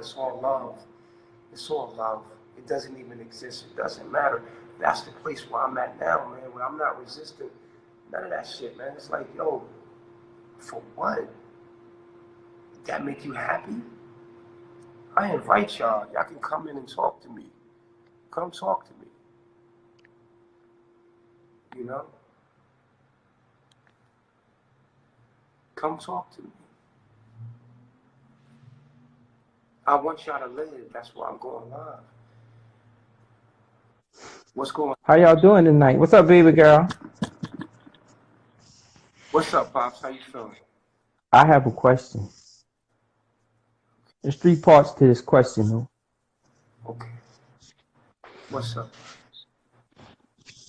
It's all love. It's all love. It doesn't even exist. It doesn't matter. That's the place where I'm at now, man, where I'm not resisting none of that shit, man. It's like, yo, for what? Did that make you happy? I invite y'all. Y'all can come in and talk to me. Come talk to me. You know? Come talk to me. I want y'all to live. That's why I'm going live. What's going on? How y'all doing tonight? What's up, baby girl? What's up, Pops? How you feeling? I have a question. There's 3 parts to this question, though. Okay. What's up?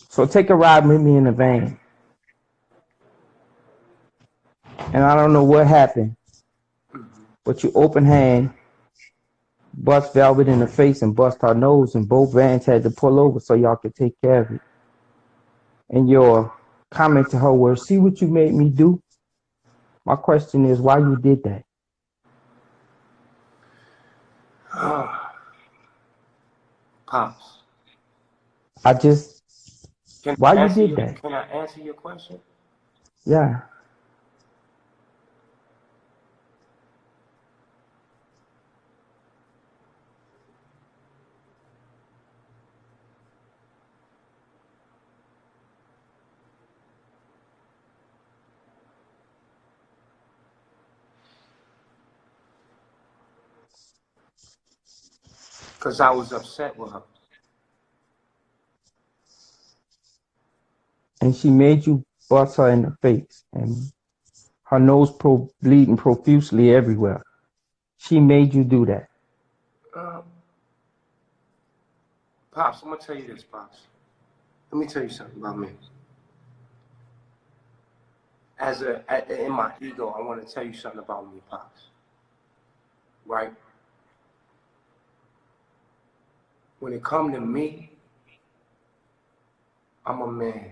So take a ride with me in the van. And I don't know what happened, but you open hand, bust Velvet in the face and bust her nose, and both vans had to pull over so y'all could take care of it. And your comment to her was, see what you made me do? My question is, why you did that? Pops. Why you did that? Can I answer your question? Yeah. Because I was upset with her. And she made you bust her in the face, and her nose bleeding profusely everywhere. She made you do that. Pops, I'm going to tell you this, Pops. Let me tell you something about me. In my ego, I want to tell you something about me, Pops. Right? When it comes to me, I'm a man,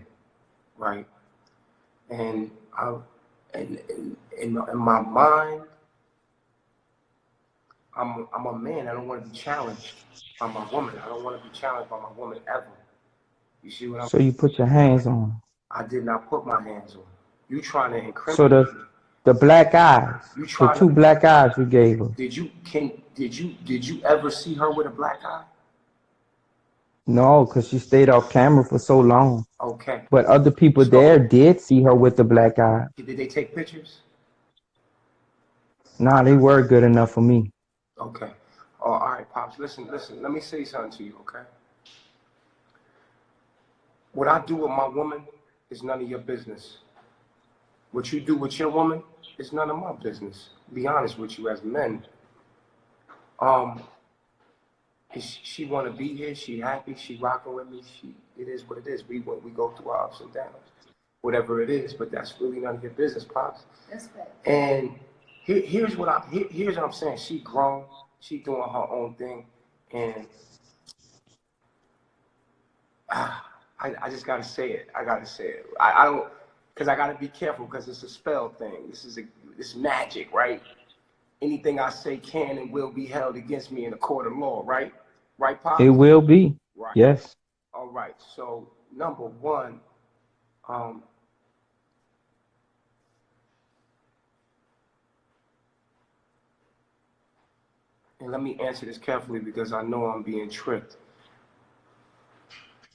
right? And in my mind, I'm a man. I don't want to be challenged by my woman. I don't want to be challenged by my woman ever. You see what I'm saying? So you put your hands on her. I did not put my hands on her. You trying to incriminate so the black eyes, the 2 black eyes you gave her. Did you ever see her with a black eye? No, because she stayed off camera for so long. Okay. But other people there did see her with the black eye. Did they take pictures? Nah, they were good enough for me. Okay. Oh, all right, Pops. Listen. Let me say something to you, okay? What I do with my woman is none of your business. What you do with your woman is none of my business. Be honest with you, as men. She want to be here. She happy. She rocking with me. It is what it is. We go through our ups and downs, whatever it is. But that's really none of your business, Pops. That's fact. And here's what I'm saying. She grown. She doing her own thing, and I just gotta say it. I gotta say it. I don't, because I gotta be careful because it's a spell thing. This magic, right? Anything I say can and will be held against me in a court of law, right? Right, Pop? It will be. Right. Yes. All right. So, number one, and let me answer this carefully because I know I'm being tripped.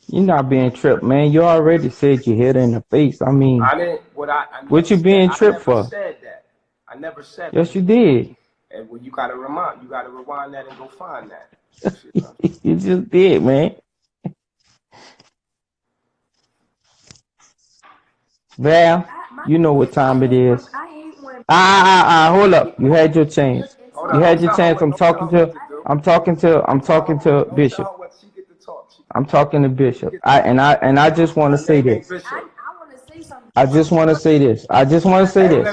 You're not being tripped, man. You already said you hit her in the face. I mean, I didn't. What you being tripped for? I never said that. I never said that. Yes, you did. And well, you gotta rewind that and go find that. You just did, man. Val, you know what time it is. Hold up. You had your chance. You had your chance. I'm talking to Bishop. I'm talking to Bishop. I just want to say this. I just want to say this.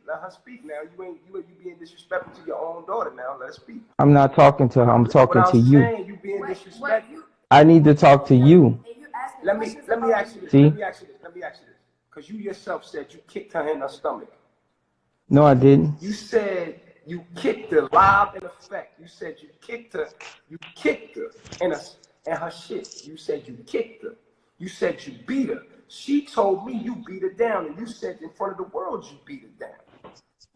Let her speak now. You being disrespectful to your own daughter now. Let her speak. I'm not talking to her. I'm talking to you. You being disrespectful. I need to talk to you. Let me ask you this. Let me ask you this. Because you yourself said you kicked her in her stomach. No, I didn't. You said you kicked her live in effect. You said you kicked her and her shit. You said you kicked her. You said you beat her. She told me you beat her down, and you said in front of the world you beat her down.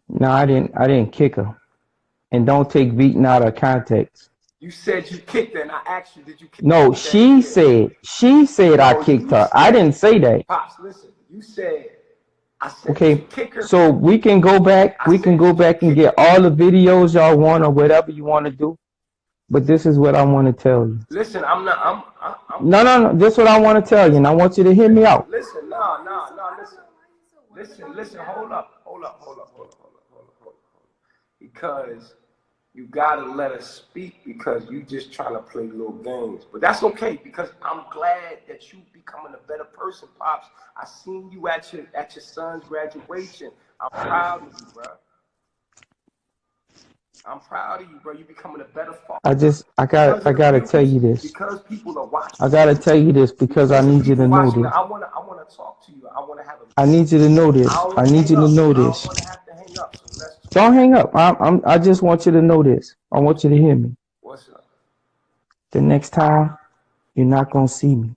No, I didn't kick her. And don't take beating out of context. You said you kicked her, and I asked you, did you kick her? No, she said No, I kicked her. I didn't say that. Pops, listen. You said, I said, okay, did you kick her? So we can go back. We can go back and get all the videos y'all want or whatever you want to do. But this is what I want to tell you. Listen, I'm No. This is what I want to tell you, and I want you to hear me out. Listen, no. Listen. Hold up. Because you gotta let us speak, because you just trying to play little games. But that's okay, because I'm glad that you becoming a better person, Pops. I seen you at your son's graduation. I'm proud of you, bro. I'm proud of you, bro. You becoming a better father. I gotta tell you this. Because people are watching. I gotta tell you this because I need you to know this. I wanna talk to you. I wanna have a. I need you to know this. I need you to know this. I don't wanna have to hang up. So don't hang up. I just want you to know this. I want you to hear me. What's up? The next time, you're not gonna see me.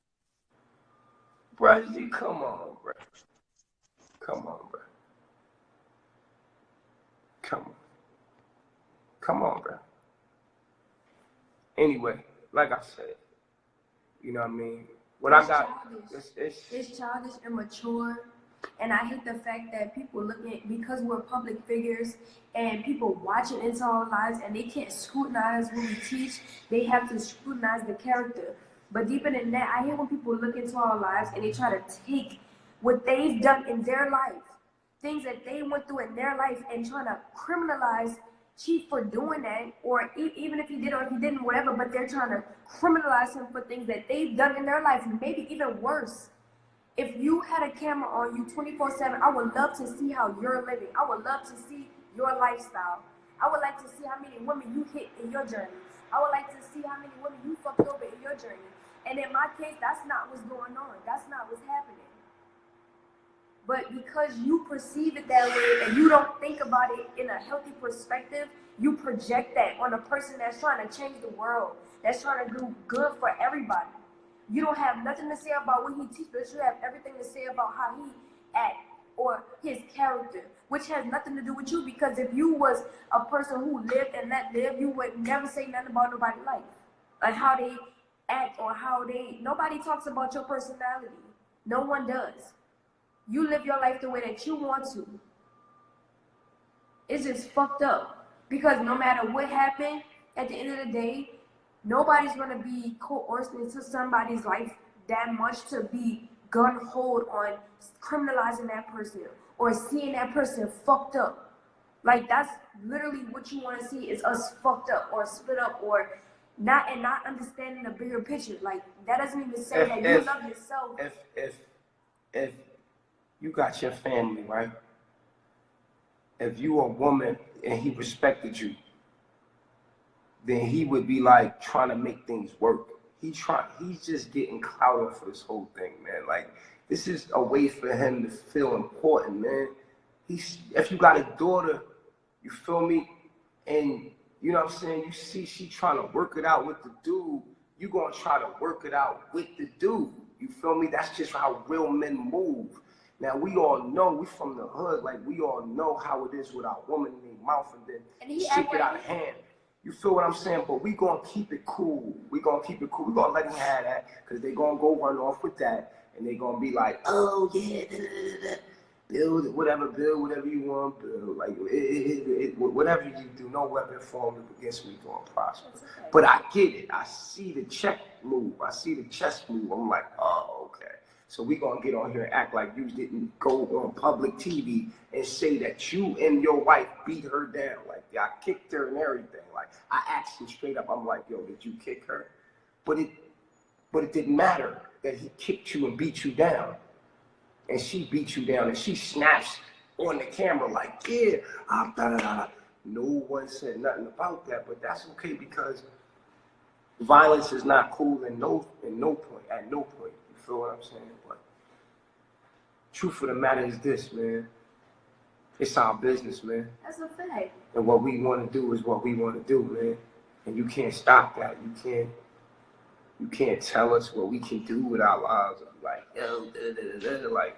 Bro, come on, bro. Come on, bro. Come on, bro. Anyway, like I said, you know what I mean? What I got, it's childish, immature, and I hate the fact that people look at, because we're public figures and people watching into our lives and they can't scrutinize what we teach, they have to scrutinize the character. But deeper than that, I hate when people look into our lives and they try to take what they've done in their life, things that they went through in their life, and trying to criminalize Chief for doing that, or even if he did or if he didn't, whatever, but they're trying to criminalize him for things that they've done in their life, maybe even worse. If you had a camera on you 24/7, I would love to see how you're living. I would love to see your lifestyle. I would like to see how many women you hit in your journey. I would like to see how many women you fucked over in your journey. And in my case, that's not what's going on. That's not what's happening. But because you perceive it that way and you don't think about it in a healthy perspective, you project that on a person that's trying to change the world, that's trying to do good for everybody. You don't have nothing to say about what he teaches, but you have everything to say about how he acts or his character, which has nothing to do with you, because if you was a person who lived and let live, you would never say nothing about nobody's life. Like how they act or how they, nobody talks about your personality. No one does. You live your life the way that you want to. It's just fucked up. Because no matter what happened, at the end of the day, nobody's going to be coerced into somebody's life that much to be gun-hold on criminalizing that person or seeing that person fucked up. Like, that's literally what you want to see, is us fucked up or split up or not understanding the bigger picture. Like, that doesn't even say that you love yourself. If you got your family, right? If you a woman and he respected you, then he would be like trying to make things work. He's just getting clout for this whole thing, man. Like, this is a way for him to feel important, man. If you got a daughter, you feel me? And you know what I'm saying? You see she trying to work it out with the dude, you gonna try to work it out with the dude. You feel me? That's just how real men move. Now, we all know, we from the hood, like, we all know how it is with our woman in their mouth and then shit get out of hand. You feel what I'm saying? But we gonna keep it cool. We gonna let him have that, because they gonna go run off with that, and they gonna be like, oh, yeah, build whatever you want, build. Like, whatever you do, no weapon formed against me gonna prosper. Okay. But I get it. I see the check move. I see the chess move. I'm like, oh, okay. So we gonna get on here and act like you didn't go on public TV and say that you and your wife beat her down. Like, I kicked her and everything. Like, I asked him straight up, I'm like, yo, did you kick her? But it didn't matter that he kicked you and beat you down. And she beat you down and she snaps on the camera like, yeah, no one said nothing about that, but that's okay, because violence is not cool at no point. You feel what I'm saying? But truth of the matter is this, man. It's our business, man. That's a fact. And what we want to do is what we want to do, man. And you can't stop that. You can't tell us what we can do with our lives. Like, yo, like,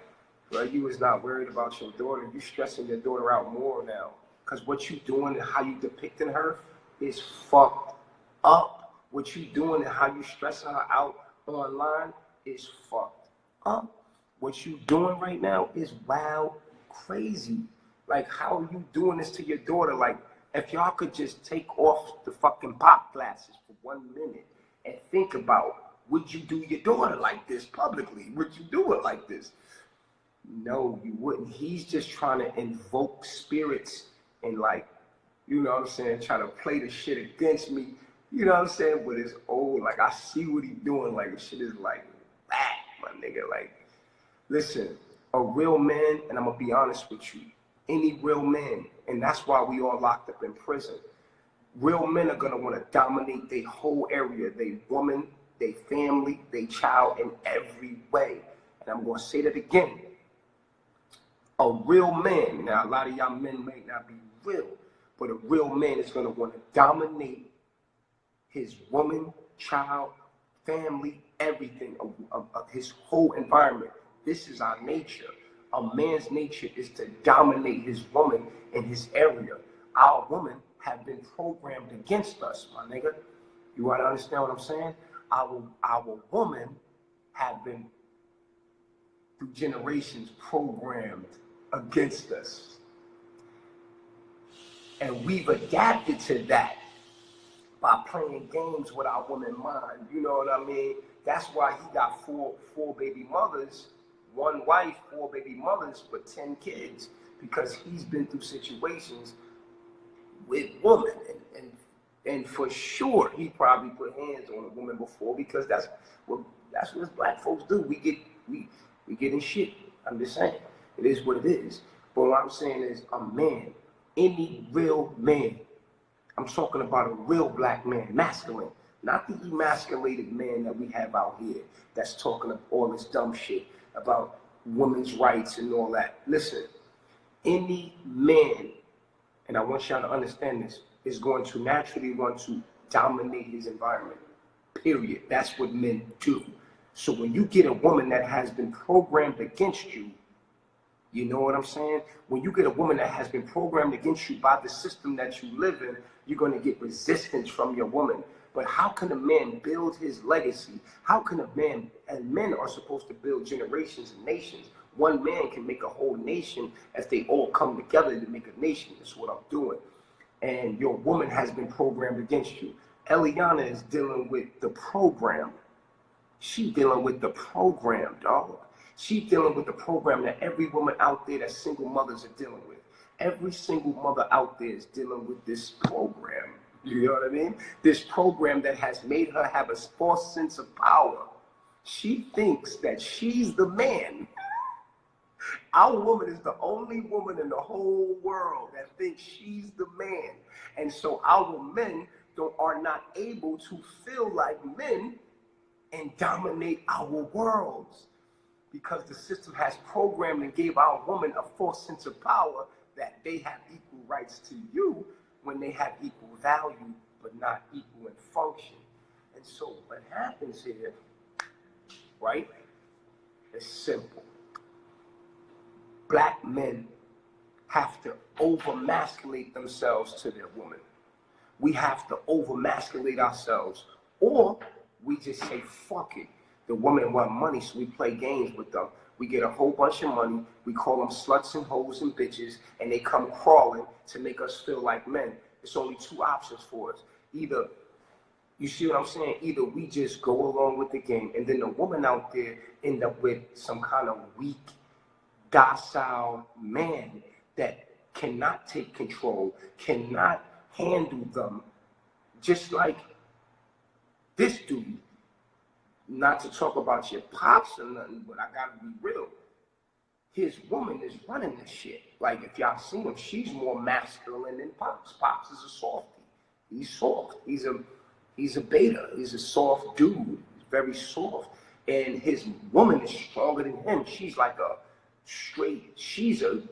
bro, you is not worried about your daughter. You stressing your daughter out more now. Because what you doing and how you depicting her is fucked up. What you doing and how you stressing her out online is fucked up. What you doing right now is wild, crazy. Like, how are you doing this to your daughter? Like, if y'all could just take off the fucking pop glasses for 1 minute and think about, would you do your daughter like this publicly? Would you do it like this? No, you wouldn't. He's just trying to invoke spirits and, like, you know what I'm saying, try to play the shit against me. You know what I'm saying? But it's old. Like, I see what he's doing. Like, the shit is like, back, my nigga. Like, listen, a real man, and I'm going to be honest with you, any real man, and that's why we all locked up in prison. Real men are going to want to dominate their whole area, their woman, their family, their child in every way. And I'm going to say that again. A real man, now a lot of y'all men may not be real, but a real man is going to want to dominate his woman, child, family, everything of his whole environment. This is our nature. A man's nature is to dominate his woman in his area. Our women have been programmed against us, my nigga. You want to understand what I'm saying? Our women have been, through generations, programmed against us. And we've adapted to that by playing games with our woman mind. You know what I mean? That's why he got four baby mothers, one wife, 4 baby mothers, but 10 kids, because he's been through situations with women, and for sure he probably put hands on a woman before, because that's what us black folks do. We get in shit. I'm just saying, it is what it is. But what I'm saying is, a man, any real man, I'm talking about a real black man, masculine, not the emasculated man that we have out here that's talking of all this dumb shit about women's rights and all that. Listen, any man, and I want y'all to understand this, is going to naturally want to dominate his environment, period. That's what men do. So when you get a woman that has been programmed against you, you know what I'm saying? When you get a woman that has been programmed against you by the system that you live in, you're going to get resistance from your woman. But how can a man build his legacy? How can a man, and men are supposed to build generations and nations. One man can make a whole nation if they all come together to make a nation. That's what I'm doing. And your woman has been programmed against you. Eliana is dealing with the program. She dealing with the program, dog. She dealing with the program that every woman out there that single mothers are dealing with. Every single mother out there is dealing with this program. You know what I mean? This program that has made her have a false sense of power. She thinks that she's the man. Our woman is the only woman in the whole world that thinks she's the man. And so our men are not able to feel like men and dominate our worlds, because the system has programmed and gave our woman a false sense of power that they have equal rights to you when they have equal value but not equal in function. And so what happens here, right, is simple. Black men have to over-masculate themselves to their woman. We have to over-masculate ourselves, or we just say, fuck it. The women want money, so we play games with them. We get a whole bunch of money. We call them sluts and hoes and bitches, and they come crawling to make us feel like men. It's only 2 options for us. Either, you see what I'm saying? Either we just go along with the game, and then the woman out there end up with some kind of weak, docile man that cannot take control, cannot handle them, just like this dude. Not to talk about your pops or nothing, but I gotta be real. His woman is running this shit. Like, if y'all seen him, she's more masculine than Pops. Pops is a softie. He's soft. He's a beta. He's a soft dude. He's very soft. And his woman is stronger than him. She's like a straight, she's a dude.